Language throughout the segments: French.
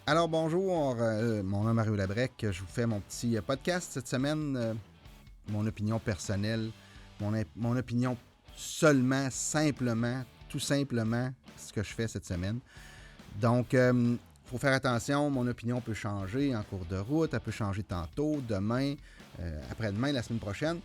Alors bonjour, mon nom est Mario Labrec, je vous fais mon petit podcast cette semaine, mon opinion personnelle, mon opinion seulement, simplement, tout simplement, ce que je fais cette semaine. Donc, il faut faire attention, mon opinion peut changer en cours de route, elle peut changer tantôt, demain, après-demain, la semaine prochaine,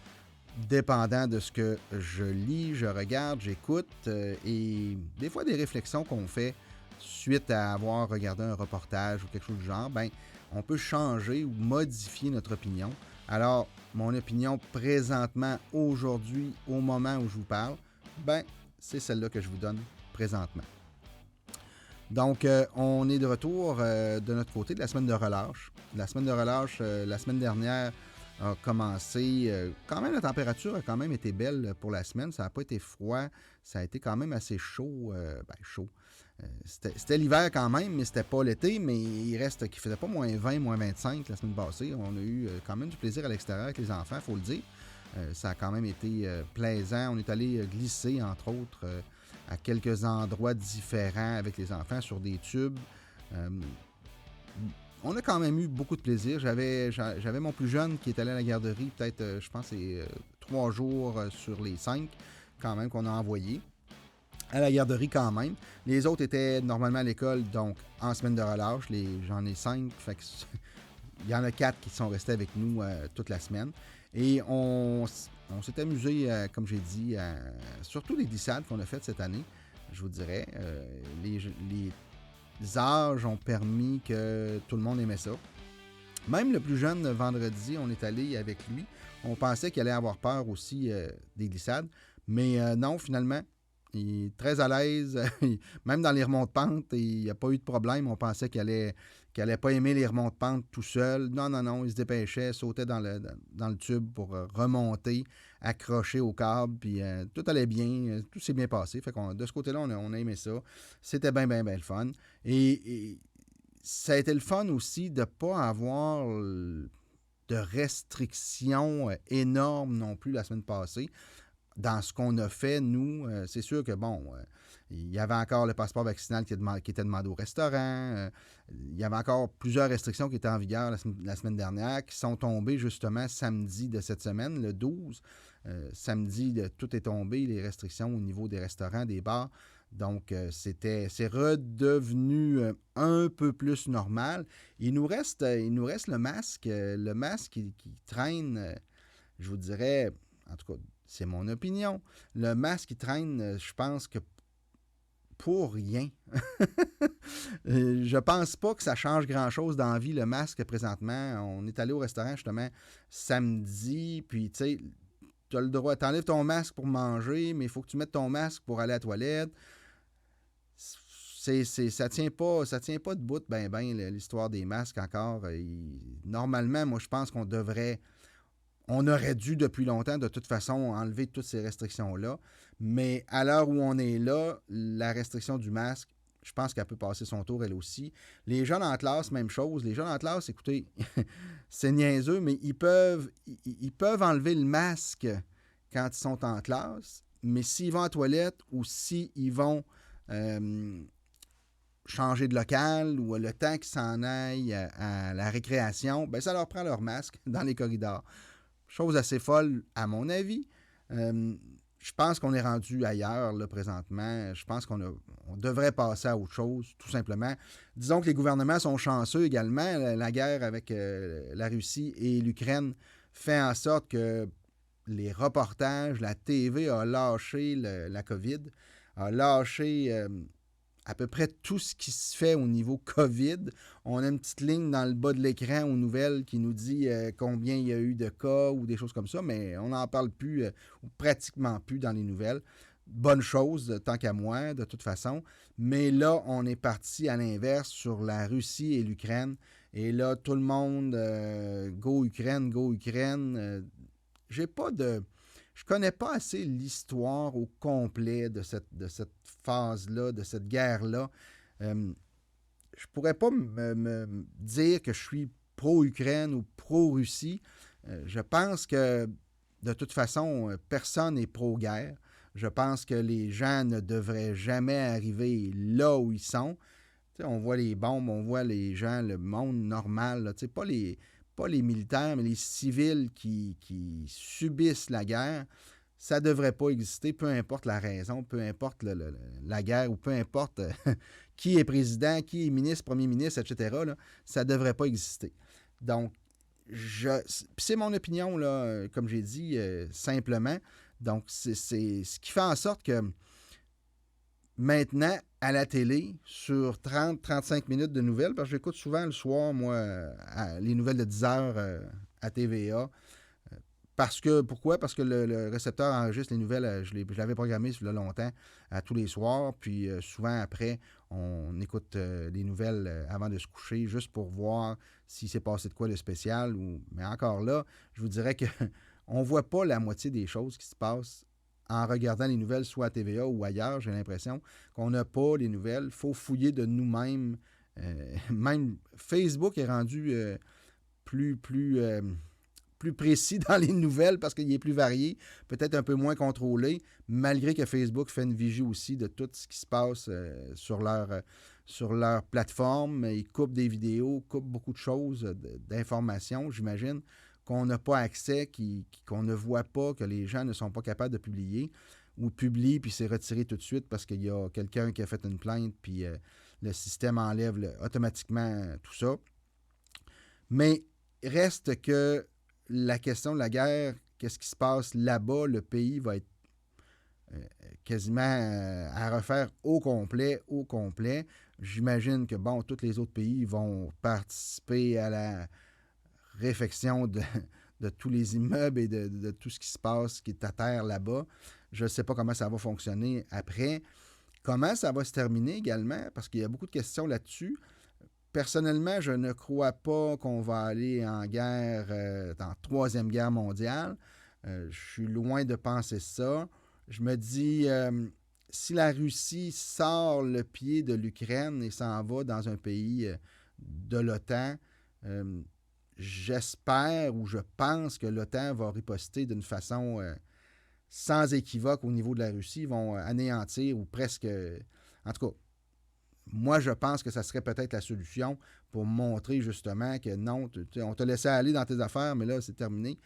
dépendant de ce que je lis, je regarde, j'écoute, et des fois des réflexions qu'on fait suite à avoir regardé un reportage ou quelque chose du genre, ben, on peut changer ou modifier notre opinion. Alors, mon opinion présentement, aujourd'hui, au moment où je vous parle, ben, c'est celle-là que je vous donne présentement. Donc, on est de retour de notre côté de la semaine de relâche. La semaine de relâche, la semaine dernière, a commencé. Quand même, la température a quand même été belle pour la semaine. Ça n'a pas été froid. Ça a été quand même assez chaud. Chaud. C'était l'hiver quand même, mais c'était pas l'été. Mais il reste qu'il faisait pas moins 20, moins 25 la semaine passée. On a eu quand même du plaisir à l'extérieur avec les enfants, il faut le dire. Ça a quand même été plaisant. On est allé glisser, entre autres, à quelques endroits différents avec les enfants sur des tubes. On a quand même eu beaucoup de plaisir. J'avais mon plus jeune qui est allé à la garderie, peut-être, je pense, c'est 3 jours sur les 5, quand même, qu'on a envoyé. À la garderie, quand même. Les autres étaient normalement à l'école, donc en semaine de relâche. J'en ai 5, fait que il y en a 4 qui sont restés avec nous toute la semaine. Et on s'est amusé, comme j'ai dit, surtout les glissades qu'on a faites cette année, je vous dirais. Les âges ont permis que tout le monde aimait ça. Même le plus jeune, vendredi, on est allé avec lui. On pensait qu'il allait avoir peur aussi des glissades. Mais non, finalement, il est très à l'aise. Même dans les remontes de pente, il n'y a pas eu de problème. On pensait qu'il allait pas aimer les remontes de pente tout seul. Non. Il se dépêchait, sautait dans le tube pour remonter, accrocher au câble. Puis tout allait bien. Tout s'est bien passé. Fait que de ce côté-là, on a aimé ça. C'était bien le fun. Et ça a été le fun aussi de ne pas avoir de restrictions énormes non plus la semaine passée. Dans ce qu'on a fait, nous, c'est sûr que, il y avait encore le passeport vaccinal qui était demandé au restaurant. Il y avait encore plusieurs restrictions qui étaient en vigueur la semaine dernière, qui sont tombées justement samedi de cette semaine, le 12. Samedi, tout est tombé, les restrictions au niveau des restaurants, des bars. Donc, c'est redevenu un peu plus normal. Il nous reste le masque. Le masque qui traîne, je vous dirais, en tout cas, c'est mon opinion. Le masque qui traîne, je pense que pour rien. Je pense pas que ça change grand-chose dans la vie, le masque, présentement. On est allé au restaurant, justement, samedi, puis, tu sais, tu as le droit, t'enlèves ton masque pour manger, mais il faut que tu mettes ton masque pour aller à la toilette. Ça tient pas debout l'histoire des masques encore. Normalement, moi, je pense on aurait dû depuis longtemps, de toute façon, enlever toutes ces restrictions-là. Mais à l'heure où on est là, la restriction du masque, je pense qu'elle peut passer son tour, elle aussi. Les jeunes en classe, même chose. Les jeunes en classe, écoutez, c'est niaiseux, mais ils peuvent enlever le masque quand ils sont en classe. Mais s'ils vont à la toilette ou s'ils vont changer de local ou le temps qu'ils s'en aillent à la récréation, ben ça leur prend leur masque dans les corridors. Chose assez folle, à mon avis. Je pense qu'on est rendu ailleurs, là, présentement. Je pense qu'on devrait passer à autre chose, tout simplement. Disons que les gouvernements sont chanceux également. La guerre avec la Russie et l'Ukraine fait en sorte que les reportages, la TV a lâché la COVID, a lâché à peu près tout ce qui se fait au niveau COVID. On a une petite ligne dans le bas de l'écran aux nouvelles qui nous dit combien il y a eu de cas ou des choses comme ça, mais on n'en parle plus ou pratiquement plus dans les nouvelles. Bonne chose, tant qu'à moi, de toute façon. Mais là, on est parti à l'inverse sur la Russie et l'Ukraine. Et là, tout le monde, go Ukraine, go Ukraine. Je connais pas assez l'histoire au complet de cette phase-là, de cette guerre-là. Je pourrais pas me dire que je suis pro-Ukraine ou pro-Russie. Je pense que, de toute façon, personne n'est pro-guerre. Je pense que les gens ne devraient jamais arriver là où ils sont. Tu sais, on voit les bombes, on voit les gens, le monde normal, là, tu sais, pas les militaires, mais les civils qui subissent la guerre. Ça ne devrait pas exister, peu importe la raison, peu importe la guerre ou peu importe qui est président, qui est ministre, premier ministre, etc. Là, ça ne devrait pas exister. Donc, c'est mon opinion, là, comme j'ai dit, simplement. Donc, c'est ce qui fait en sorte que maintenant, à la télé, sur 30-35 minutes de nouvelles, parce que j'écoute souvent le soir, moi, les nouvelles de 10 heures à TVA. Pourquoi? Parce que le récepteur enregistre les nouvelles, je l'avais programmé sur longtemps, à tous les soirs, puis souvent après, on écoute les nouvelles avant de se coucher, juste pour voir s'il s'est passé de quoi de spécial. Mais encore là, je vous dirais qu'on ne voit pas la moitié des choses qui se passent en regardant les nouvelles, soit à TVA ou ailleurs. J'ai l'impression qu'on n'a pas les nouvelles. Il faut fouiller de nous-mêmes. Même Facebook est rendu plus précis dans les nouvelles parce qu'il est plus varié, peut-être un peu moins contrôlé, malgré que Facebook fait une vigie aussi de tout ce qui se passe sur leur plateforme. Ils coupent des vidéos, coupent beaucoup de choses, d'informations, j'imagine, qu'on n'a pas accès, qu'on ne voit pas, que les gens ne sont pas capables de publier, ou publient puis c'est retiré tout de suite parce qu'il y a quelqu'un qui a fait une plainte puis le système enlève automatiquement tout ça. Mais reste que la question de la guerre, qu'est-ce qui se passe là-bas, le pays va être quasiment à refaire au complet. J'imagine que, bon, tous les autres pays vont participer à la réfection de tous les immeubles et de tout ce qui se passe, qui est à terre là-bas. Je ne sais pas comment ça va fonctionner après. Comment ça va se terminer également, parce qu'il y a beaucoup de questions là-dessus. Personnellement, je ne crois pas qu'on va aller en guerre, dans la Troisième Guerre mondiale. Je suis loin de penser ça. Je me dis, si la Russie sort le pied de l'Ukraine et s'en va dans un pays de l'OTAN, j'espère ou je pense que l'OTAN va riposter d'une façon sans équivoque au niveau de la Russie. Ils vont anéantir ou presque... En tout cas, moi, je pense que ça serait peut-être la solution pour montrer justement que non, on t'a laissé aller dans tes affaires, mais là, c'est terminé.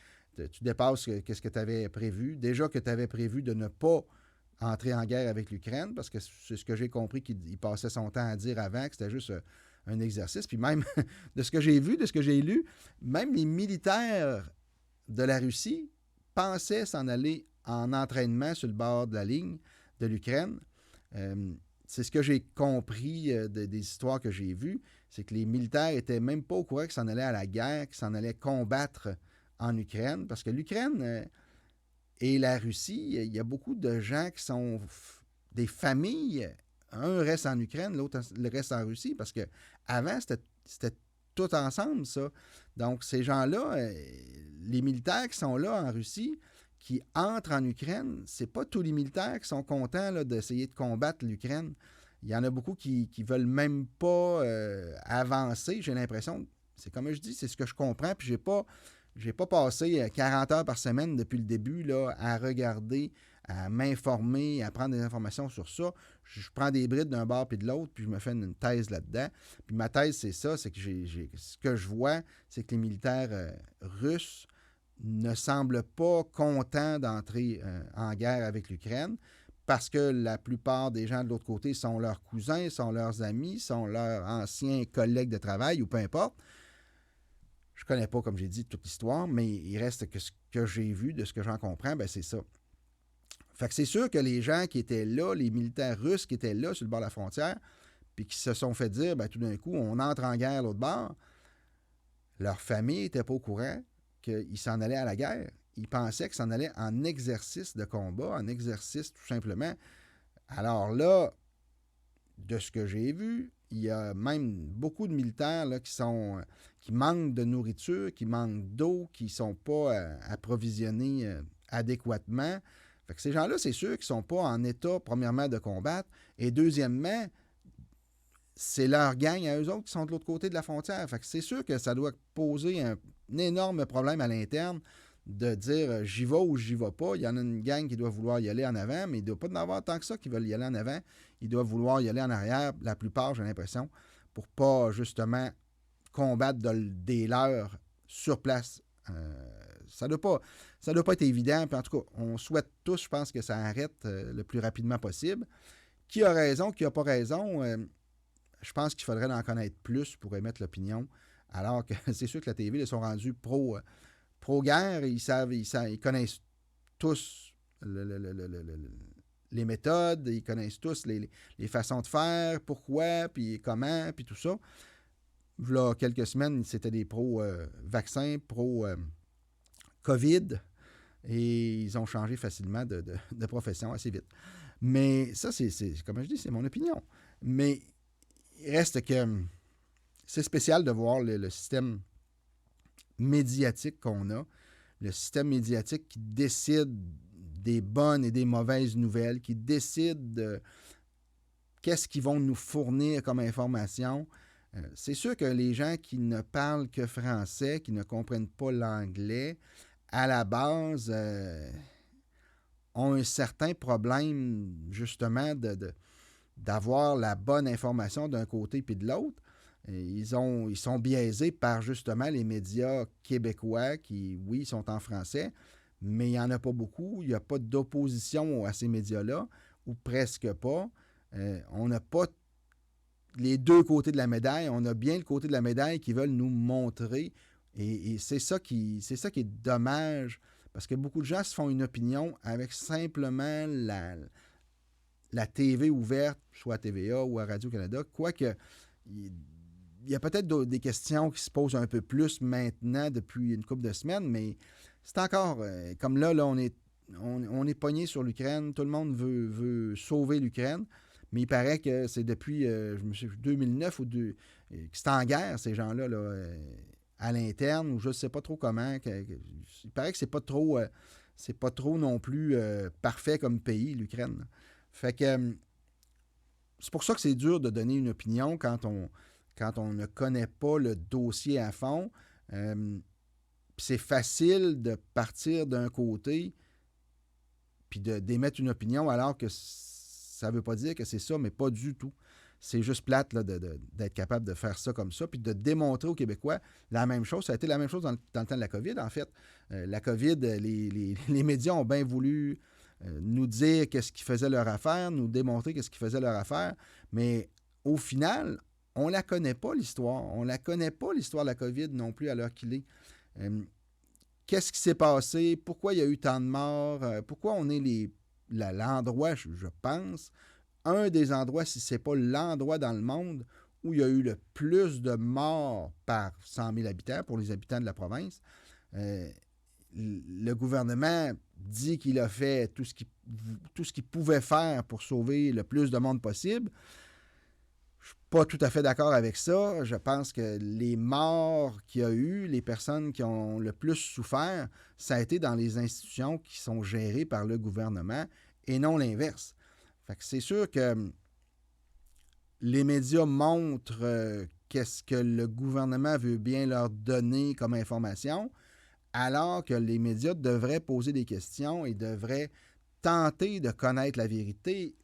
Tu dépasses ce que tu avais prévu. Déjà que tu avais prévu de ne pas entrer en guerre avec l'Ukraine, parce que c'est ce que j'ai compris qu'il passait son temps à dire avant, que c'était juste un exercice. Puis même, de ce que j'ai vu, de ce que j'ai lu, même les militaires de la Russie pensaient s'en aller en entraînement sur le bord de la ligne de l'Ukraine. C'est ce que j'ai compris des histoires que j'ai vues, c'est que les militaires n'étaient même pas au courant qu'ils s'en allaient à la guerre, qu'ils s'en allaient combattre en Ukraine, parce que l'Ukraine et la Russie, il y a beaucoup de gens qui sont des familles. Un reste en Ukraine, l'autre le reste en Russie, parce que avant c'était tout ensemble, ça. Donc, ces gens-là, les militaires qui sont là en Russie, qui entrent en Ukraine, c'est pas tous les militaires qui sont contents là, d'essayer de combattre l'Ukraine. Il y en a beaucoup qui veulent même pas avancer, j'ai l'impression. C'est comme je dis, c'est ce que je comprends, puis j'ai pas passé 40 heures par semaine depuis le début là, à regarder, à m'informer, à prendre des informations sur ça. Je prends des brides d'un bord puis de l'autre, puis je me fais une thèse là-dedans. Puis ma thèse, c'est ça, c'est que ce que je vois, c'est que les militaires russes ne semblent pas contents d'entrer en guerre avec l'Ukraine parce que la plupart des gens de l'autre côté sont leurs cousins, sont leurs amis, sont leurs anciens collègues de travail ou peu importe. Je ne connais pas, comme j'ai dit, toute l'histoire, mais il reste que ce que j'ai vu, de ce que j'en comprends, ben c'est ça. Fait que c'est sûr que les gens qui étaient là, les militaires russes qui étaient là sur le bord de la frontière, puis qui se sont fait dire, ben tout d'un coup, on entre en guerre l'autre bord, leur famille n'était pas au courant qu'ils s'en allaient à la guerre. Ils pensaient qu'ils s'en allaient en exercice de combat, en exercice tout simplement. Alors là, de ce que j'ai vu, il y a même beaucoup de militaires là, qui manquent de nourriture, qui manquent d'eau, qui ne sont pas approvisionnés adéquatement. Fait que ces gens-là, c'est sûr qu'ils ne sont pas en état, premièrement, de combattre, et deuxièmement, c'est leur gang à eux autres qui sont de l'autre côté de la frontière. Fait que c'est sûr que ça doit poser un énorme problème à l'interne de dire j'y vais ou j'y vais pas. Il y en a une gang qui doit vouloir y aller en avant, mais il ne doit pas en avoir tant que ça qui veulent y aller en avant. Ils doivent vouloir y aller en arrière, la plupart, j'ai l'impression, pour pas justement combattre des leurs sur place. Ça doit pas être évident. Puis en tout cas, on souhaite tous, je pense, que ça arrête le plus rapidement possible. Qui a raison, qui n'a pas raison, je pense qu'il faudrait en connaître plus pour émettre l'opinion. Alors que c'est sûr que la TV, ils sont rendus pro-guerre. Ils connaissent tous les méthodes, ils connaissent tous les façons de faire, pourquoi, puis comment, puis tout ça. Là, quelques semaines, c'était des pro-vaccins, pro-COVID, et ils ont changé facilement de profession assez vite. Mais ça, c'est comme je dis, c'est mon opinion. Mais il reste que c'est spécial de voir le système médiatique qu'on a, le système médiatique qui décide des bonnes et des mauvaises nouvelles, qui décide de qu'est-ce qu'ils vont nous fournir comme information. C'est sûr que les gens qui ne parlent que français, qui ne comprennent pas l'anglais, à la base, ont un certain problème, justement, d'avoir la bonne information d'un côté puis de l'autre. Ils sont biaisés par, justement, les médias québécois qui, oui, sont en français, mais il n'y en a pas beaucoup. Il n'y a pas d'opposition à ces médias-là, ou presque pas. On n'a pas les deux côtés de la médaille. On a bien le côté de la médaille qui veulent nous montrer. Et c'est ça qui est dommage, parce que beaucoup de gens se font une opinion avec simplement la TV ouverte, soit à TVA ou à Radio-Canada. Quoique, il y a peut-être des questions qui se posent un peu plus maintenant depuis une couple de semaines, mais c'est encore, comme là on est pogné sur l'Ukraine, tout le monde veut sauver l'Ukraine, mais il paraît que c'est depuis 2009 que c'est en guerre, ces gens-là, à l'interne, ou je ne sais pas trop comment. Il paraît que c'est pas trop non plus parfait comme pays, l'Ukraine. Fait que c'est pour ça que c'est dur de donner une opinion quand on ne connaît pas le dossier à fond. C'est facile de partir d'un côté puis d'émettre une opinion alors que ça ne veut pas dire que c'est ça, mais pas du tout. C'est juste plate là, d'être capable de faire ça comme ça, puis de démontrer aux Québécois la même chose. Ça a été la même chose dans le temps de la COVID, en fait. La COVID, les médias ont bien voulu nous dire qu'est-ce qui faisait leur affaire, nous démontrer qu'est-ce qui faisait leur affaire, mais au final, on ne la connaît pas, l'histoire. On ne la connaît pas, l'histoire de la COVID non plus, à l'heure qu'il est. Qu'est-ce qui s'est passé? Pourquoi il y a eu tant de morts? Pourquoi on est l'endroit, je pense, un des endroits, si ce n'est pas l'endroit dans le monde où il y a eu le plus de morts par 100 000 habitants pour les habitants de la province. Le gouvernement dit qu'il a fait tout ce qu'il pouvait faire pour sauver le plus de monde possible. Je ne suis pas tout à fait d'accord avec ça. Je pense que les morts qu'il y a eu, les personnes qui ont le plus souffert, ça a été dans les institutions qui sont gérées par le gouvernement et non l'inverse. Fait que c'est sûr que les médias montrent qu'est-ce que le gouvernement veut bien leur donner comme information, alors que les médias devraient poser des questions et devraient tenter de connaître la vérité,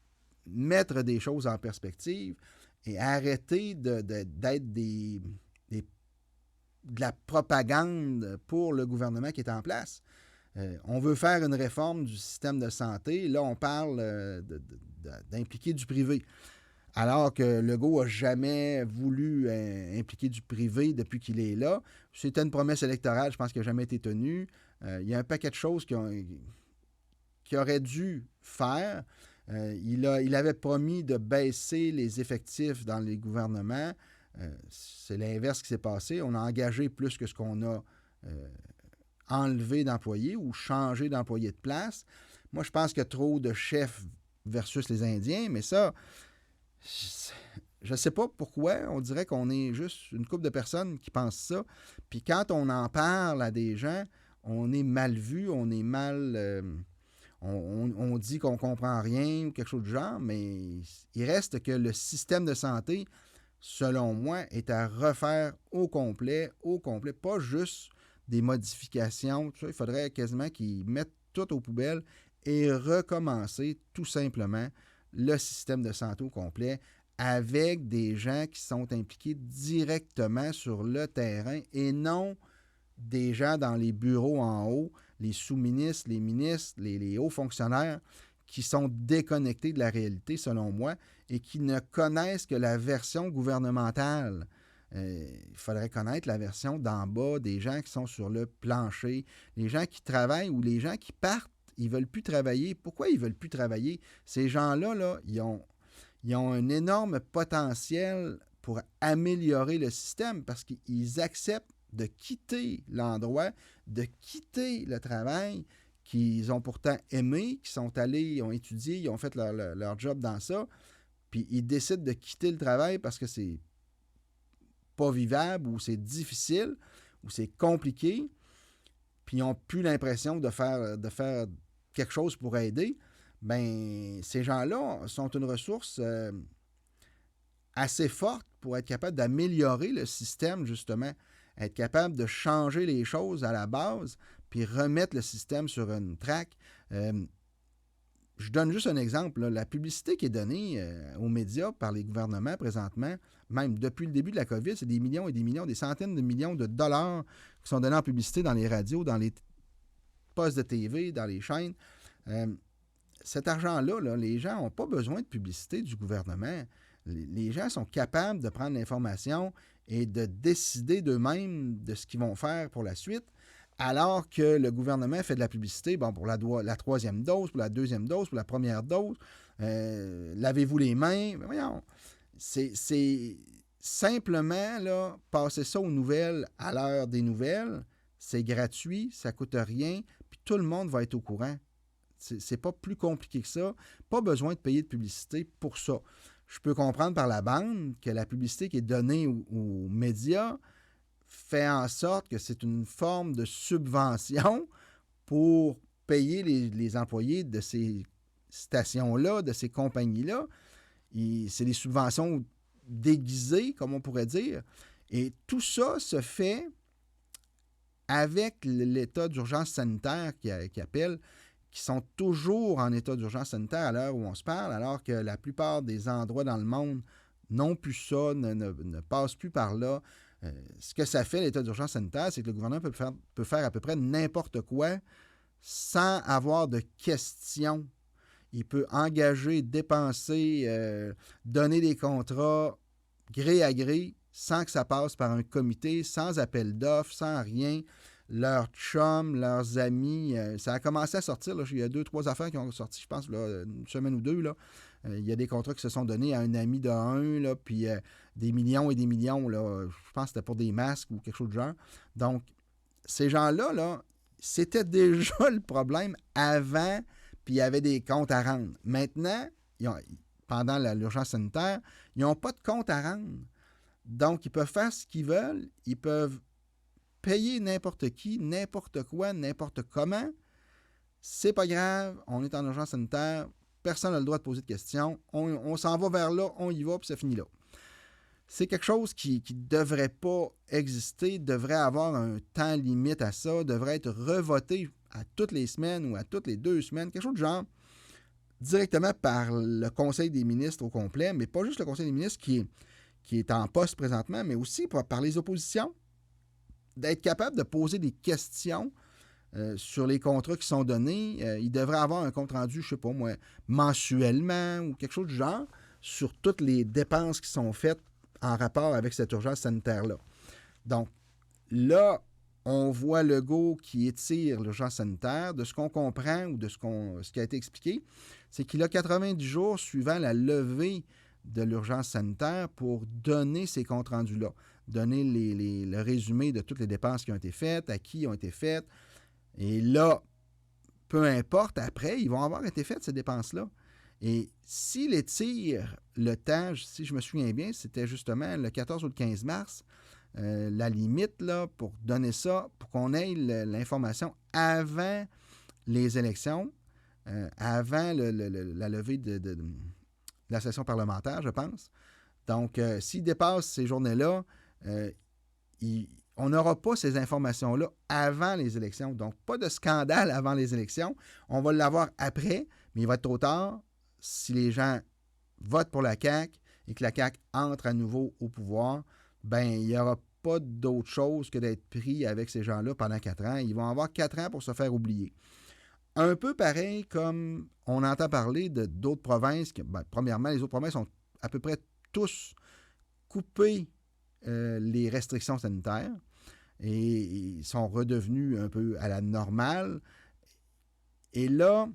mettre des choses en perspective et arrêter d'être de la propagande pour le gouvernement qui est en place. On veut faire une réforme du système de santé. Là, on parle d'impliquer du privé. Alors que Legault n'a jamais voulu impliquer du privé depuis qu'il est là. C'était une promesse électorale, je pense, qui n'a jamais été tenue. Il y a un paquet de choses qu'il aurait dû faire. Il avait promis de baisser les effectifs dans les gouvernements. C'est l'inverse qui s'est passé. On a engagé plus que ce qu'on a enlevé d'employés ou changé d'employés de place. Moi, je pense qu'il y a trop de chefs versus les Indiens, mais ça, je ne sais pas pourquoi. On dirait qu'on est juste une couple de personnes qui pensent ça. Puis quand on en parle à des gens, on est mal vu, on est mal... on dit qu'on ne comprend rien ou quelque chose du genre, mais il reste que le système de santé, selon moi, est à refaire au complet, pas juste des modifications, tout ça, il faudrait quasiment qu'ils mettent tout aux poubelles et recommencer tout simplement le système de santé au complet avec des gens qui sont impliqués directement sur le terrain et non des gens dans les bureaux en haut, les sous-ministres, les ministres, les hauts fonctionnaires qui sont déconnectés de la réalité, selon moi, et qui ne connaissent que la version gouvernementale. Il faudrait connaître la version d'en bas, des gens qui sont sur le plancher, les gens qui travaillent ou les gens qui partent, ils ne veulent plus travailler. Pourquoi ils ne veulent plus travailler? Ces gens-là, là, ils ont un énorme potentiel pour améliorer le système parce qu'ils acceptent de quitter l'endroit, de quitter le travail qu'ils ont pourtant aimé, qui sont allés, ils ont étudié, ils ont fait leur job dans ça, puis ils décident de quitter le travail parce que c'est pas vivable ou c'est difficile ou c'est compliqué, puis ils n'ont plus l'impression de faire quelque chose pour aider. Ben ces gens-là sont une ressource assez forte pour être capable d'améliorer le système, justement, être capable de changer les choses à la base, puis remettre le système sur une track. Je donne juste un exemple. Là. La publicité qui est donnée aux médias par les gouvernements présentement, même depuis le début de la COVID, c'est des millions et des millions, des centaines de millions de dollars qui sont donnés en publicité dans les radios, dans les postes de TV, dans les chaînes. Cet argent-là, là, les gens n'ont pas besoin de publicité du gouvernement. Les gens sont capables de prendre l'information et de décider d'eux-mêmes de ce qu'ils vont faire pour la suite, alors que le gouvernement fait de la publicité pour la troisième dose, pour la deuxième dose, pour la première dose. Lavez-vous les mains. Mais voyons, c'est simplement là, passer ça aux nouvelles à l'heure des nouvelles. C'est gratuit, ça ne coûte rien, puis tout le monde va être au courant. C'est pas plus compliqué que ça. Pas besoin de payer de publicité pour ça. Je peux comprendre par la bande que la publicité qui est donnée aux médias fait en sorte que c'est une forme de subvention pour payer les employés de ces stations-là, de ces compagnies-là. C'est des subventions déguisées, comme on pourrait dire. Et tout ça se fait avec l'état d'urgence sanitaire qui appelle, qui sont toujours en état d'urgence sanitaire à l'heure où on se parle, alors que la plupart des endroits dans le monde n'ont plus ça, ne passent plus par là. Ce que ça fait, l'état d'urgence sanitaire, c'est que le gouvernement peut faire à peu près n'importe quoi sans avoir de questions. Il peut engager, dépenser, donner des contrats gré à gré sans que ça passe par un comité, sans appel d'offres, sans rien. Leurs chums, leurs amis, ça a commencé à sortir. Là, il y a 2-3 affaires qui ont sorti, je pense, là, une semaine ou deux. Là. Il y a des contrats qui se sont donnés à un ami de un, là, puis des millions et des millions. Là, je pense que c'était pour des masques ou quelque chose de genre. Donc, ces gens-là, là, c'était déjà le problème avant, puis il y avait des comptes à rendre. Maintenant, pendant l'urgence sanitaire, ils n'ont pas de compte à rendre. Donc, ils peuvent faire ce qu'ils veulent. Ils peuvent payer n'importe qui, n'importe quoi, n'importe comment. C'est pas grave. On est en urgence sanitaire. Personne n'a le droit de poser de questions. On s'en va vers là, on y va, puis ça finit là. C'est quelque chose qui ne devrait pas exister, devrait avoir un temps limite à ça, devrait être revoté à toutes les semaines ou à toutes les 2 semaines, quelque chose de genre, directement par le Conseil des ministres au complet, mais pas juste le Conseil des ministres qui est en poste présentement, mais aussi par les oppositions, d'être capable de poser des questions sur les contrats qui sont donnés. Il devrait avoir un compte rendu, je ne sais pas moi, mensuellement ou quelque chose du genre, sur toutes les dépenses qui sont faites en rapport avec cette urgence sanitaire-là. Donc, là, on voit Legault qui étire l'urgence sanitaire. De ce qu'on comprend ou de ce qui a été expliqué, c'est qu'il a 90 jours suivant la levée de l'urgence sanitaire pour donner ces comptes rendus-là. Donner le résumé de toutes les dépenses qui ont été faites, à qui ont été faites. Et là, peu importe, après, ils vont avoir été faites, ces dépenses-là. Et s'il étire le temps, si je me souviens bien, c'était justement le 14 ou le 15 mars, la limite là, pour donner ça, pour qu'on ait l'information avant les élections, avant la levée de la session parlementaire, je pense. Donc, s'il dépasse ces journées-là, on n'aura pas ces informations-là avant les élections. Donc, pas de scandale avant les élections. On va l'avoir après, mais il va être trop tard si les gens votent pour la CAQ et que la CAQ entre à nouveau au pouvoir. Ben, il n'y aura pas d'autre chose que d'être pris avec ces gens-là pendant 4 ans. Ils vont avoir 4 ans pour se faire oublier. Un peu pareil comme on entend parler d'autres provinces. Premièrement, les autres provinces ont à peu près tous coupé les restrictions sanitaires et ils sont redevenus un peu à la normale. Et là,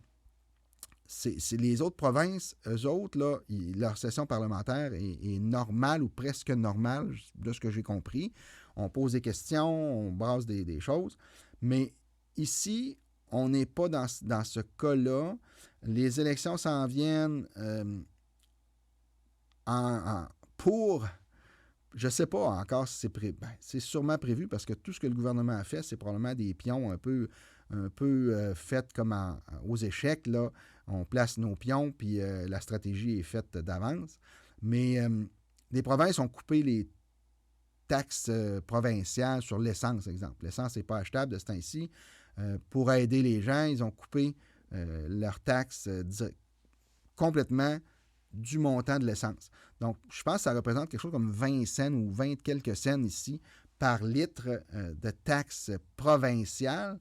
c'est les autres provinces, eux autres, là, leur session parlementaire est normale ou presque normale, de ce que j'ai compris. On pose des questions, on brasse des choses. Mais ici, on n'est pas dans ce cas-là. Les élections s'en viennent pour... Je ne sais pas encore si c'est prévu. C'est sûrement prévu parce que tout ce que le gouvernement a fait, c'est probablement des pions un peu faits comme aux échecs. Là. On place nos pions, puis la stratégie est faite d'avance. Mais les provinces ont coupé les taxes provinciales sur l'essence, exemple. L'essence n'est pas achetable de ce temps-ci. Pour aider les gens, ils ont coupé leurs taxes complètement du montant de l'essence. Donc, je pense que ça représente quelque chose comme 20 cents ou 20 quelques cents ici par litre de taxes provinciales.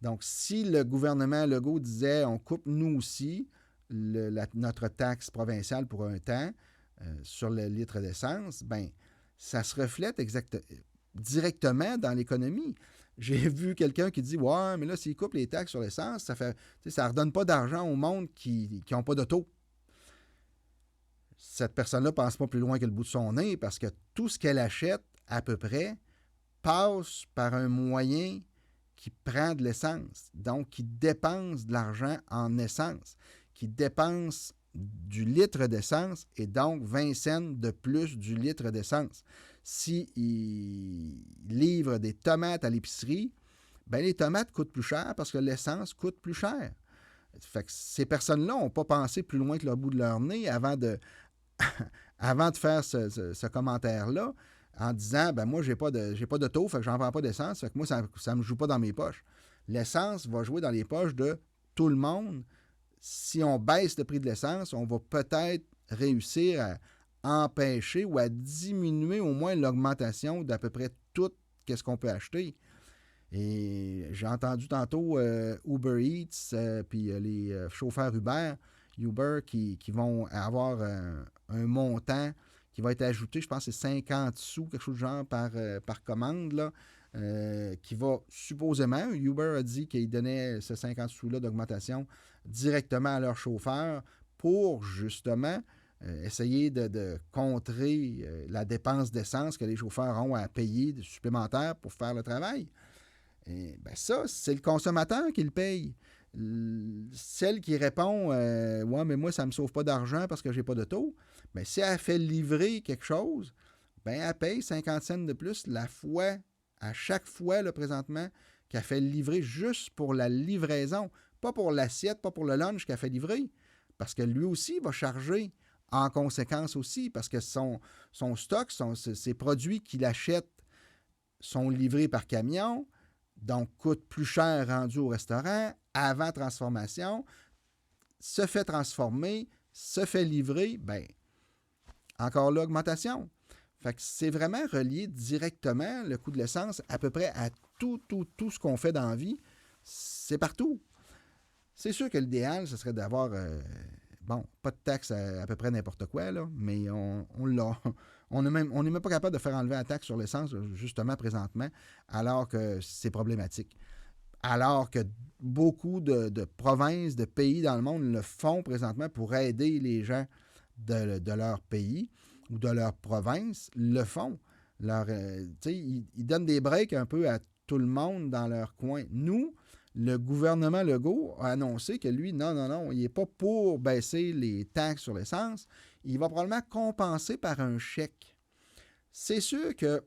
Donc, si le gouvernement Legault disait on coupe nous aussi notre taxe provinciale pour un temps sur le litre d'essence, bien, ça se reflète directement dans l'économie. J'ai vu quelqu'un qui dit ouais, mais là, s'ils coupent les taxes sur l'essence, ça ne redonne pas d'argent au monde qui n'ont pas d'auto. Cette personne-là ne pense pas plus loin que le bout de son nez parce que tout ce qu'elle achète, à peu près, passe par un moyen qui prend de l'essence, donc qui dépense de l'argent en essence, qui dépense du litre d'essence et donc 20 cents de plus du litre d'essence. S'il livre des tomates à l'épicerie, ben les tomates coûtent plus cher parce que l'essence coûte plus cher. Fait que ces personnes-là n'ont pas pensé plus loin que le bout de leur nez avant de faire ce commentaire-là, en disant ben moi, j'ai pas d'auto, fait que j'en vends pas d'essence, fait que moi, ça ne me joue pas dans mes poches. L'essence va jouer dans les poches de tout le monde. Si on baisse le prix de l'essence, on va peut-être réussir à empêcher ou à diminuer au moins l'augmentation d'à peu près tout ce qu'on peut acheter. Et j'ai entendu tantôt Uber Eats puis les chauffeurs Uber qui vont avoir un montant qui va être ajouté, je pense que c'est 50 sous, quelque chose de genre par commande, là, qui va supposément, Uber a dit qu'il donnait ce 50 sous-là d'augmentation directement à leurs chauffeurs pour justement essayer de contrer la dépense d'essence que les chauffeurs ont à payer supplémentaire pour faire le travail. Et ben ça, c'est le consommateur qui le paye. Celle qui répond ouais, mais moi, ça ne me sauve pas d'argent parce que j'ai pas d'auto, bien, si elle fait livrer quelque chose, ben elle paye 50 cents de plus à chaque fois, là, présentement, qu'elle fait livrer juste pour la livraison, pas pour l'assiette, pas pour le lunch qu'elle fait livrer. Parce que lui aussi va charger en conséquence aussi, parce que son stock, ses produits qu'il achète sont livrés par camion, donc coûtent plus cher rendu au restaurant, avant transformation, se fait transformer, se fait livrer, bien, encore là, augmentation. Fait que c'est vraiment relié directement, le coût de l'essence, à peu près à tout ce qu'on fait dans la vie. C'est partout. C'est sûr que l'idéal, ce serait d'avoir, pas de taxe à peu près n'importe quoi, là, mais on l'a. On n'est même pas capable de faire enlever la taxe sur l'essence, justement, présentement, alors que c'est problématique. Alors que beaucoup de provinces, de pays dans le monde le font présentement pour aider les gens de leur pays ou de leur province, le font. Ils donnent des breaks un peu à tout le monde dans leur coin. Nous, le gouvernement Legault a annoncé que lui, non, il n'est pas pour baisser les taxes sur l'essence. Il va probablement compenser par un chèque. C'est sûr que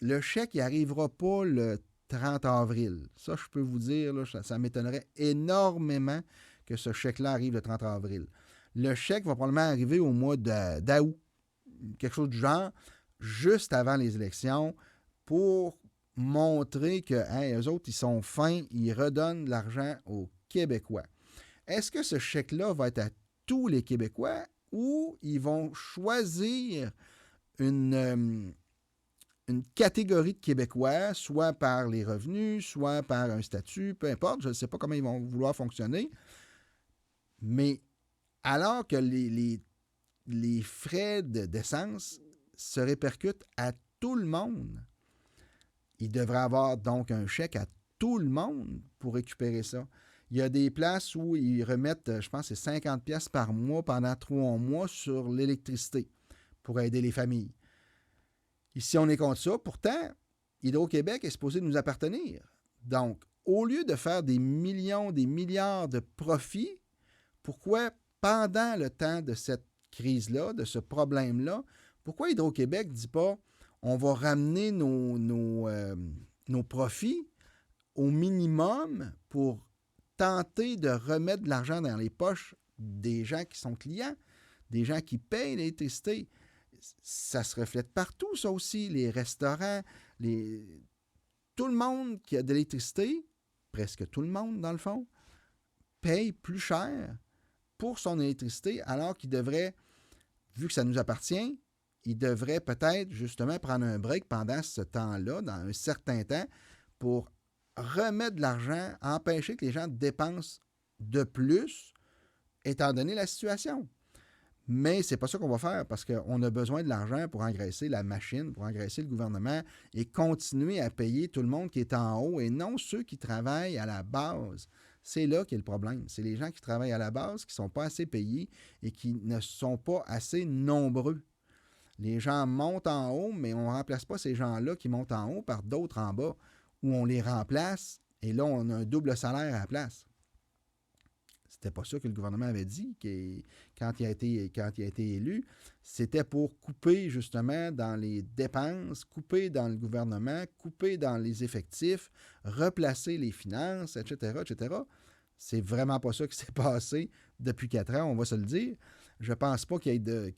le chèque, il n'arrivera pas le 30 avril. Ça, je peux vous dire, là, ça m'étonnerait énormément que ce chèque-là arrive le 30 avril. Le chèque va probablement arriver au mois d'août, quelque chose du genre, juste avant les élections, pour montrer que eux autres, ils sont fins, ils redonnent de l'argent aux Québécois. Est-ce que ce chèque-là va être à tous les Québécois ou ils vont choisir une catégorie de Québécois, soit par les revenus, soit par un statut, peu importe, je ne sais pas comment ils vont vouloir fonctionner, mais alors que les frais d'essence se répercutent à tout le monde, il devrait avoir donc un chèque à tout le monde pour récupérer ça. Il y a des places où ils remettent, je pense, c'est 50 pièces par mois pendant 3 mois sur l'électricité pour aider les familles. Ici, on est contre ça. Pourtant, Hydro-Québec est supposé nous appartenir. Donc, au lieu de faire des millions, des milliards de profits, pourquoi, pendant le temps de cette crise-là, de ce problème-là, pourquoi Hydro-Québec ne dit pas on va ramener nos profits au minimum pour tenter de remettre de l'argent dans les poches des gens qui sont clients, des gens qui payent l'électricité. Ça se reflète partout, ça aussi. Les restaurants, tout le monde qui a de l'électricité, presque tout le monde dans le fond, paye plus cher pour son électricité, alors qu'il devrait, vu que ça nous appartient, il devrait peut-être justement prendre un break pendant ce temps-là, dans un certain temps, pour remettre de l'argent, empêcher que les gens dépensent de plus, étant donné la situation. Mais c'est pas ça qu'on va faire parce qu'on a besoin de l'argent pour engraisser la machine, pour engraisser le gouvernement et continuer à payer tout le monde qui est en haut et non ceux qui travaillent à la base. C'est là qu'est le problème. C'est les gens qui travaillent à la base qui ne sont pas assez payés et qui ne sont pas assez nombreux. Les gens montent en haut, mais on ne remplace pas ces gens-là qui montent en haut par d'autres en bas, où on les remplace et là, on a un double salaire à la place. C'était pas ça que le gouvernement avait dit quand il a été élu. C'était pour couper justement dans les dépenses, couper dans le gouvernement, couper dans les effectifs, replacer les finances, etc., etc. C'est vraiment pas ça qui s'est passé depuis 4 ans, on va se le dire. Je pense pas qu'il y ait de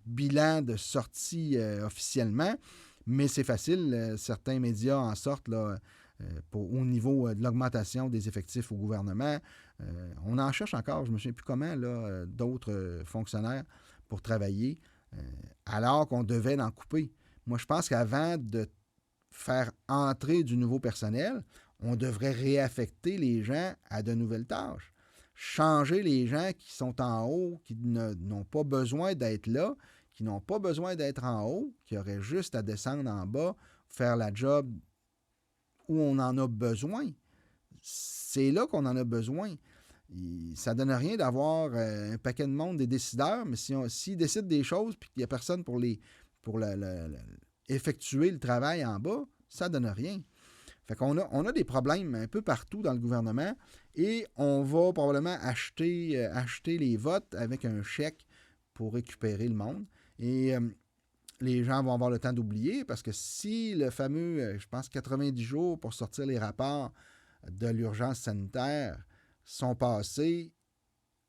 bilan de sortie officiellement, mais c'est facile. Certains médias en sortent là, au niveau de l'augmentation des effectifs au gouvernement. On en cherche encore, je ne me souviens plus comment, là, d'autres fonctionnaires pour travailler, alors qu'on devait en couper. Moi, je pense qu'avant de faire entrer du nouveau personnel, on devrait réaffecter les gens à de nouvelles tâches. Changer les gens qui sont en haut, qui n'ont pas besoin d'être là, qui n'ont pas besoin d'être en haut, qui auraient juste à descendre en bas, faire la job où on en a besoin. C'est là qu'on en a besoin. Ça ne donne rien d'avoir un paquet de monde, des décideurs, mais s'ils décident des choses et qu'il n'y a personne pour effectuer le travail en bas, ça ne donne rien. Fait qu'on a des problèmes un peu partout dans le gouvernement et on va probablement acheter les votes avec un chèque pour récupérer le monde. Et les gens vont avoir le temps d'oublier parce que si le fameux, je pense, 90 jours pour sortir les rapports de l'urgence sanitaire sont passés,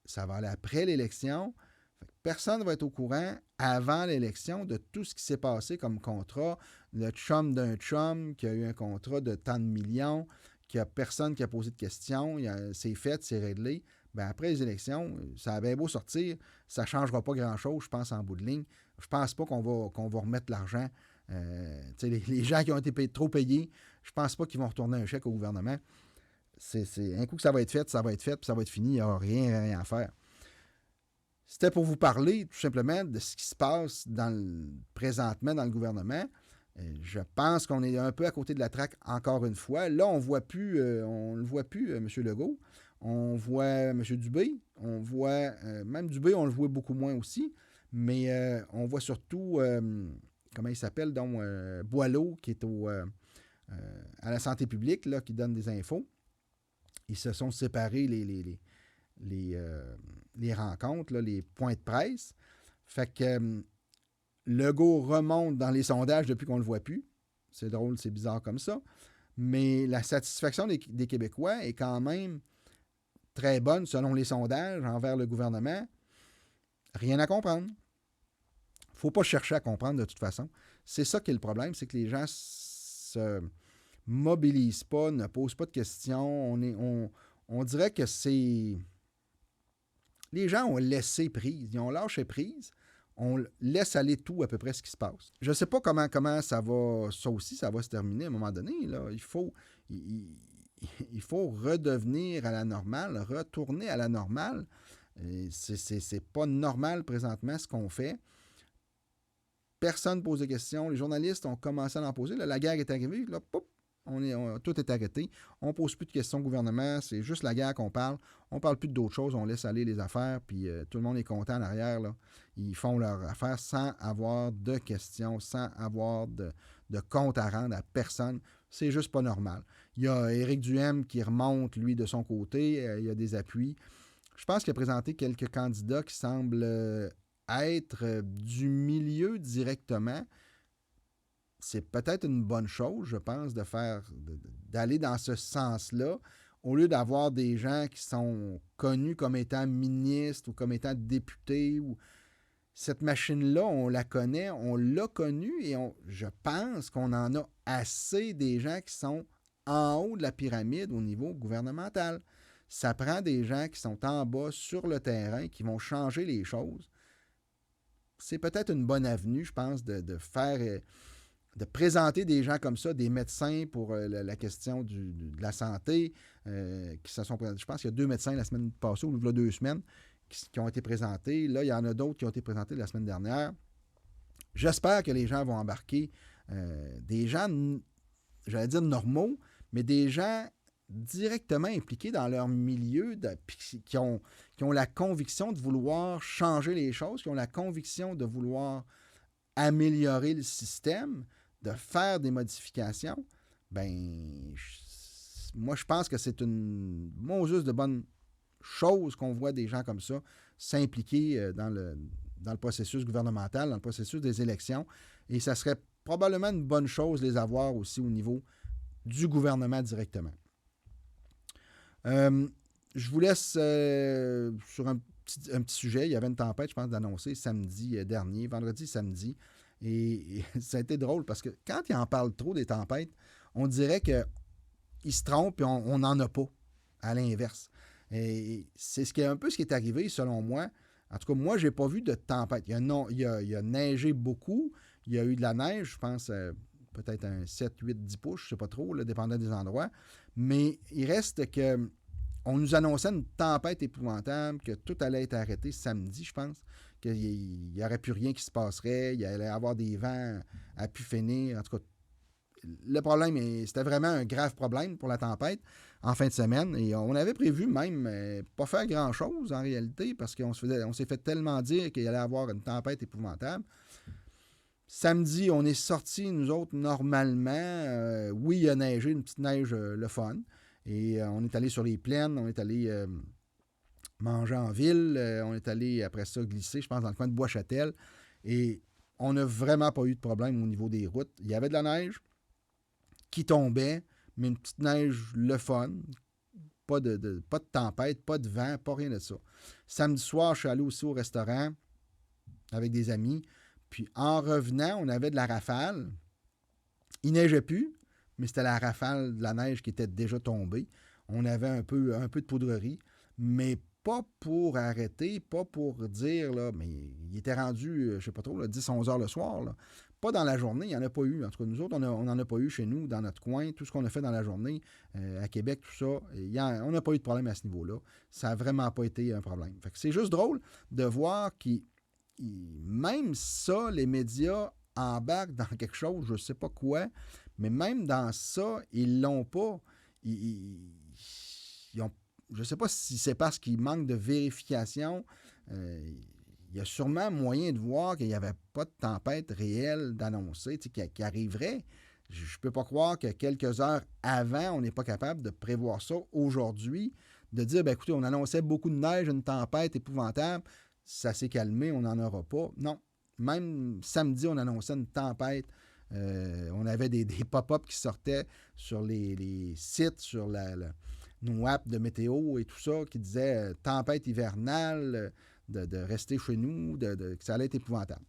ça va aller après l'élection. Personne ne va être au courant avant l'élection de tout ce qui s'est passé comme contrat. Le chum d'un chum qui a eu un contrat de tant de millions, qu'il n'y a personne qui a posé de questions, c'est fait, c'est réglé. Bien, après les élections, ça a bien beau sortir, ça ne changera pas grand-chose, je pense, en bout de ligne. Je ne pense pas qu'on va remettre l'argent. Les gens qui ont été trop payés, je ne pense pas qu'ils vont retourner un chèque au gouvernement. C'est un coup que ça va être fait, puis ça va être fini, il n'y aura rien à faire. C'était pour vous parler tout simplement de ce qui se passe présentement dans le gouvernement. Je pense qu'on est un peu à côté de la traque encore une fois. Là, on ne le voit plus, M. Legault. On voit M. Dubé. On voit, même Dubé, on le voit beaucoup moins aussi. Mais on voit surtout, comment il s'appelle, donc Boileau, qui est à la santé publique, là, qui donne des infos. Ils se sont séparés les rencontres, là, les points de presse. Fait que Legault remonte dans les sondages depuis qu'on ne le voit plus. C'est drôle, c'est bizarre comme ça. Mais la satisfaction des Québécois est quand même très bonne selon les sondages envers le gouvernement. Rien à comprendre. Il ne faut pas chercher à comprendre de toute façon. C'est ça qui est le problème, c'est que les gens se mobilise pas, ne pose pas de questions. On dirait que c'est... Les gens ont laissé prise, ils ont lâché prise. On laisse aller tout à peu près ce qui se passe. Je ne sais pas comment ça va, ça aussi, ça va se terminer à un moment donné. Là. Il faut redevenir à la normale, retourner à la normale. C'est pas normal présentement ce qu'on fait. Personne ne pose de questions. Les journalistes ont commencé à en poser. Là, la guerre est arrivée. Là, poup, tout est arrêté. On ne pose plus de questions au gouvernement. C'est juste la guerre qu'on parle. On ne parle plus d'autres choses. On laisse aller les affaires. Puis tout le monde est content en arrière. Là. Ils font leur affaire sans avoir de questions, sans avoir de compte à rendre à personne. C'est juste pas normal. Il y a Éric Duhaime qui remonte, lui, de son côté. Il y a des appuis. Je pense qu'il a présenté quelques candidats qui semblent être du milieu directement. C'est peut-être une bonne chose, je pense, d'aller dans ce sens-là, au lieu d'avoir des gens qui sont connus comme étant ministres ou comme étant députés. Cette machine-là, on la connaît, on l'a connue et je pense qu'on en a assez des gens qui sont en haut de la pyramide au niveau gouvernemental. Ça prend des gens qui sont en bas sur le terrain, qui vont changer les choses. C'est peut-être une bonne avenue, je pense, de présenter des gens comme ça, des médecins pour la question de la santé, qui se sont présentés. Je pense qu'il y a 2 médecins la semaine passée, ou il y a 2 semaines, qui ont été présentés. Là, il y en a d'autres qui ont été présentés la semaine dernière. J'espère que les gens vont embarquer des gens, j'allais dire normaux, mais des gens directement impliqués dans leur milieu, qui ont la conviction de vouloir changer les choses, qui ont la conviction de vouloir améliorer le système, de faire des modifications. Moi, je pense que c'est une juste de bonne chose qu'on voit des gens comme ça s'impliquer dans le processus gouvernemental, dans le processus des élections. Et ça serait probablement une bonne chose de les avoir aussi au niveau du gouvernement directement. Je vous laisse sur un petit sujet. Il y avait une tempête, je pense, d'annoncer samedi dernier, vendredi, samedi. Et ça a été drôle parce que quand ils en parlent trop des tempêtes, on dirait qu'ils se trompent et on n'en a pas, à l'inverse. Et c'est un peu ce qui est arrivé, selon moi. En tout cas, moi, je n'ai pas vu de tempête. Il y a neigé beaucoup. Il y a eu de la neige, je pense, peut-être un 7, 8, 10 pouces, je ne sais pas trop, là, dépendant des endroits. Mais il reste que on nous annonçait une tempête épouvantable, que tout allait être arrêté samedi, je pense, qu'il n'y aurait plus rien qui se passerait, il allait y avoir des vents à pu finir. En tout cas, le problème, c'était vraiment un grave problème pour la tempête en fin de semaine. Et on avait prévu même pas faire grand-chose en réalité, parce qu'on s'est fait tellement dire qu'il allait y avoir une tempête épouvantable. Samedi, on est sortis, nous autres, normalement. Oui, il a neigé, une petite neige, le fun. Et on est allé sur les plaines, on est allé manger en ville, on est allé après ça glisser, je pense, dans le coin de Bois-Châtel. Et on n'a vraiment pas eu de problème au niveau des routes. Il y avait de la neige qui tombait, mais une petite neige le fun. Pas de tempête, pas de vent, pas rien de ça. Samedi soir, je suis allé aussi au restaurant avec des amis. Puis en revenant, on avait de la rafale. Il neigeait plus, mais c'était la rafale de la neige qui était déjà tombée. On avait un peu de poudrerie, mais pas pour arrêter, pas pour dire, là, mais il était rendu, je ne sais pas trop, 10-11 heures le soir. Là. Pas dans la journée, il n'y en a pas eu. En tout cas, nous autres, on n'en a pas eu chez nous, dans notre coin. Tout ce qu'on a fait dans la journée, à Québec, tout ça, on n'a pas eu de problème à ce niveau-là. Ça n'a vraiment pas été un problème. Fait que c'est juste drôle de voir même ça, les médias embarquent dans quelque chose, je ne sais pas quoi, mais même dans ça, ils l'ont pas. Ils ont, je ne sais pas si c'est parce qu'il manque de vérification. Il y a sûrement moyen de voir qu'il n'y avait pas de tempête réelle d'annoncer, qui arriverait. Je ne peux pas croire que quelques heures avant, on n'est pas capable de prévoir ça aujourd'hui, de dire, écoutez, on annonçait beaucoup de neige, une tempête épouvantable, ça s'est calmé, on n'en aura pas. Non. Même samedi, on annonçait une tempête. On avait des pop-up qui sortaient sur les sites, sur nos apps de météo et tout ça, qui disaient tempête hivernale, de rester chez nous, que ça allait être épouvantable.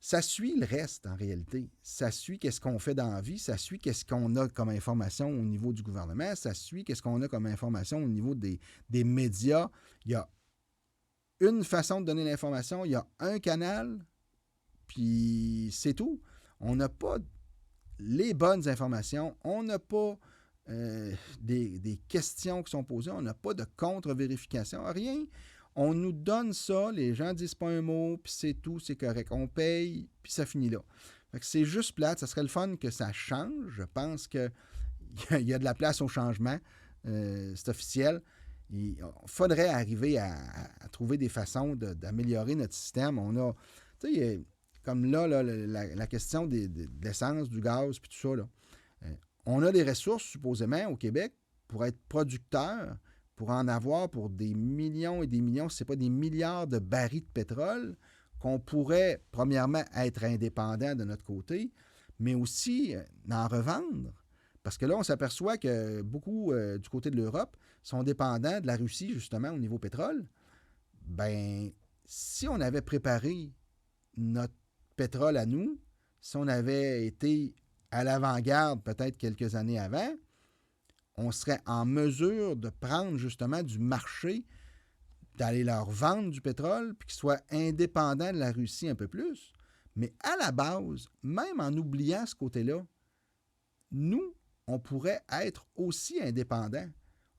ça suit le reste, en réalité. Ça suit qu'est-ce qu'on fait dans la vie, ça suit qu'est-ce qu'on a comme information au niveau du gouvernement, ça suit qu'est-ce qu'on a comme information au niveau des médias. Il y a une façon de donner l'information, il y a un canal, puis c'est tout. On n'a pas les bonnes informations, on n'a pas des questions qui sont posées, on n'a pas de contre-vérification, rien. On nous donne ça, les gens disent pas un mot, puis c'est tout, c'est correct. On paye, puis ça finit là. Fait que c'est juste plate, ça serait le fun que ça change. Je pense qu'il y a de la place au changement, c'est officiel. Il faudrait arriver à trouver des façons d'améliorer notre système. On a, tu sais, comme là, la question de l'essence, du gaz, puis tout ça, là. On a des ressources, supposément, au Québec, pour être producteur, pour en avoir pour des millions et des millions, si ce n'est pas des milliards de barils de pétrole, qu'on pourrait, premièrement, être indépendant de notre côté, mais aussi en revendre. Parce que là, on s'aperçoit que beaucoup du côté de l'Europe sont dépendants de la Russie, justement, au niveau pétrole. Ben, si on avait préparé notre pétrole à nous, si on avait été à l'avant-garde peut-être quelques années avant, on serait en mesure de prendre justement du marché, d'aller leur vendre du pétrole, puis qu'ils soient indépendants de la Russie un peu plus. Mais à la base, même en oubliant ce côté-là, nous, on pourrait être aussi indépendants.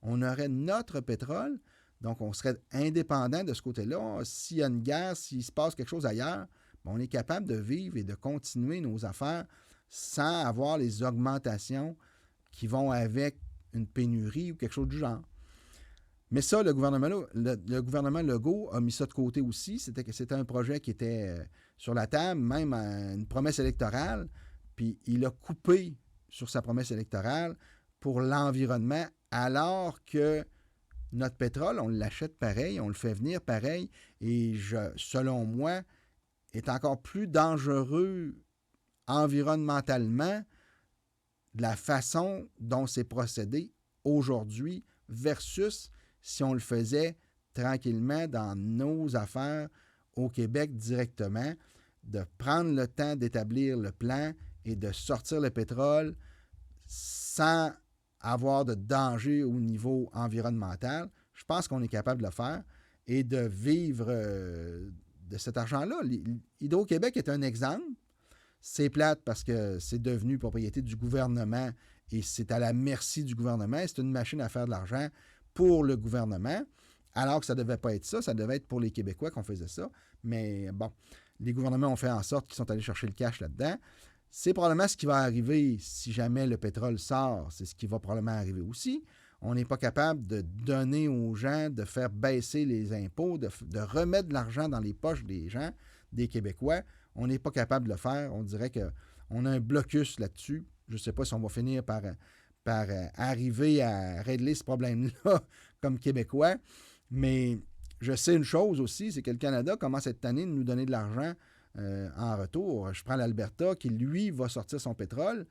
On aurait notre pétrole, donc on serait indépendant de ce côté-là. S'il y a une guerre, s'il se passe quelque chose ailleurs, on est capable de vivre et de continuer nos affaires sans avoir les augmentations qui vont avec une pénurie ou quelque chose du genre. Mais ça, le gouvernement Legault a mis ça de côté aussi. C'était un projet qui était sur la table, même une promesse électorale, puis il a coupé sur sa promesse électorale pour l'environnement, alors que notre pétrole, on l'achète pareil, on le fait venir pareil, et selon moi, est encore plus dangereux environnementalement de la façon dont c'est procédé aujourd'hui versus si on le faisait tranquillement dans nos affaires au Québec directement, de prendre le temps d'établir le plan et de sortir le pétrole sans avoir de danger au niveau environnemental. Je pense qu'on est capable de le faire et de vivre de cet argent-là. Hydro-Québec est un exemple. C'est plate parce que c'est devenu propriété du gouvernement et c'est à la merci du gouvernement. C'est une machine à faire de l'argent pour le gouvernement, alors que ça ne devait pas être ça. Ça devait être pour les Québécois qu'on faisait ça. Mais bon, les gouvernements ont fait en sorte qu'ils sont allés chercher le cash là-dedans. C'est probablement ce qui va arriver si jamais le pétrole sort. C'est ce qui va probablement arriver aussi. On n'est pas capable de donner aux gens, de faire baisser les impôts, de remettre de l'argent dans les poches des gens, des Québécois. On n'est pas capable de le faire. On dirait qu'on a un blocus là-dessus. Je ne sais pas si on va finir par arriver à régler ce problème-là comme Québécois. Mais je sais une chose aussi, c'est que le Canada commence cette année de nous donner de l'argent en retour. Je prends l'Alberta qui, lui, va sortir son pétrole.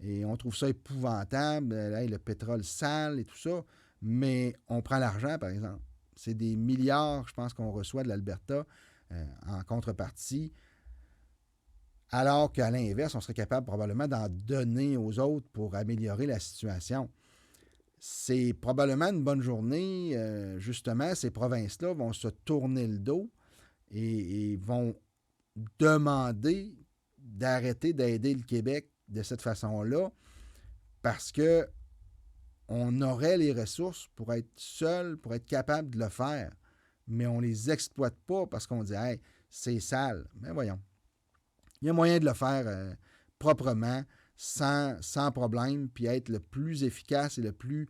Et on trouve ça épouvantable, le pétrole sale et tout ça. Mais on prend l'argent, par exemple. C'est des milliards, je pense, qu'on reçoit de l'Alberta en contrepartie. Alors qu'à l'inverse, on serait capable probablement d'en donner aux autres pour améliorer la situation. C'est probablement une bonne journée. Justement, ces provinces-là vont se tourner le dos et vont demander d'arrêter d'aider le Québec de cette façon-là parce que on aurait les ressources pour être seul, pour être capable de le faire. Mais on ne les exploite pas parce qu'on dit hey, c'est sale. Mais voyons. Il y a moyen de le faire proprement, sans problème, puis être le plus efficace et le plus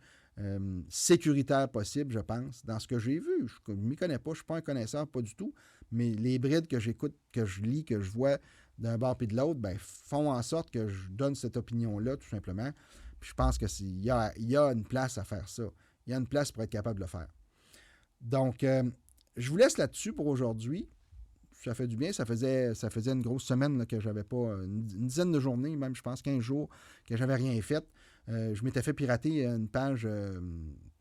sécuritaire possible, je pense, dans ce que j'ai vu. Je ne m'y connais pas, je ne suis pas un connaisseur, pas du tout, mais les brides que j'écoute, que je lis, que je vois d'un bord et de l'autre, ben, font en sorte que je donne cette opinion-là, tout simplement. Puis je pense qu'il y a une place à faire ça. Il y a une place pour être capable de le faire. Donc, je vous laisse là-dessus pour aujourd'hui. Ça fait du bien. Ça faisait une grosse semaine là, que j'avais pas, une dizaine de journées, même je pense 15 jours, que j'avais rien fait. Je m'étais fait pirater une page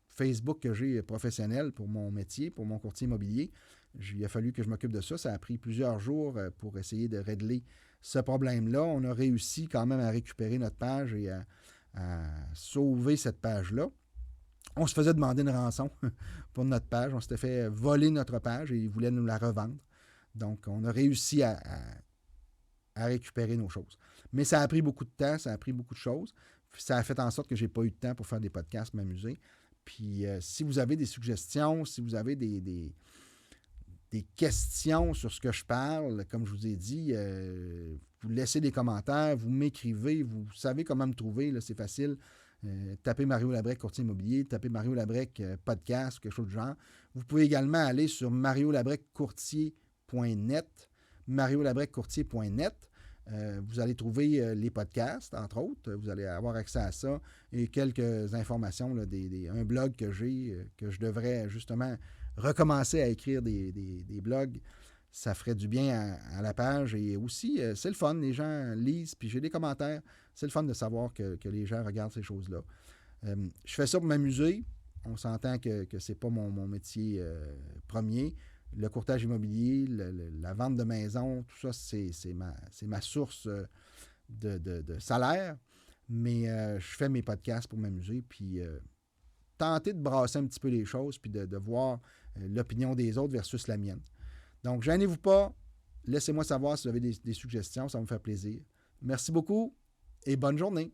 Facebook que j'ai professionnelle pour mon métier, pour mon courtier immobilier. Il a fallu que je m'occupe de ça. Ça a pris plusieurs jours pour essayer de régler ce problème-là. On a réussi quand même à récupérer notre page et à sauver cette page-là. On se faisait demander une rançon pour notre page. On s'était fait voler notre page et ils voulaient nous la revendre. Donc, on a réussi à récupérer nos choses. Mais ça a pris beaucoup de temps, ça a pris beaucoup de choses. Ça a fait en sorte que je n'ai pas eu de temps pour faire des podcasts, m'amuser. Puis, si vous avez des suggestions, si vous avez des questions sur ce que je parle, comme je vous ai dit, vous laissez des commentaires, vous m'écrivez, vous savez comment me trouver, là, c'est facile. Tapez Mario Labrec, courtier immobilier, tapez Mario Labrec, podcast, quelque chose du genre. Vous pouvez également aller sur mariolabreccourtier.net, mariolabreccourtier.net. Vous allez trouver les podcasts, entre autres. Vous allez avoir accès à ça et quelques informations, là, un blog que j'ai, que je devrais justement recommencer à écrire des blogs. Ça ferait du bien à la page. Et aussi, c'est le fun. Les gens lisent, puis j'ai des commentaires. C'est le fun de savoir que les gens regardent ces choses-là. Je fais ça pour m'amuser. On s'entend que ce n'est pas mon métier premier. Le courtage immobilier, la vente de maison, tout ça, c'est ma source de salaire. Mais je fais mes podcasts pour m'amuser, puis tenter de brasser un petit peu les choses, puis de voir l'opinion des autres versus la mienne. Donc, gênez-vous pas. Laissez-moi savoir si vous avez des suggestions. Ça va me faire plaisir. Merci beaucoup et bonne journée.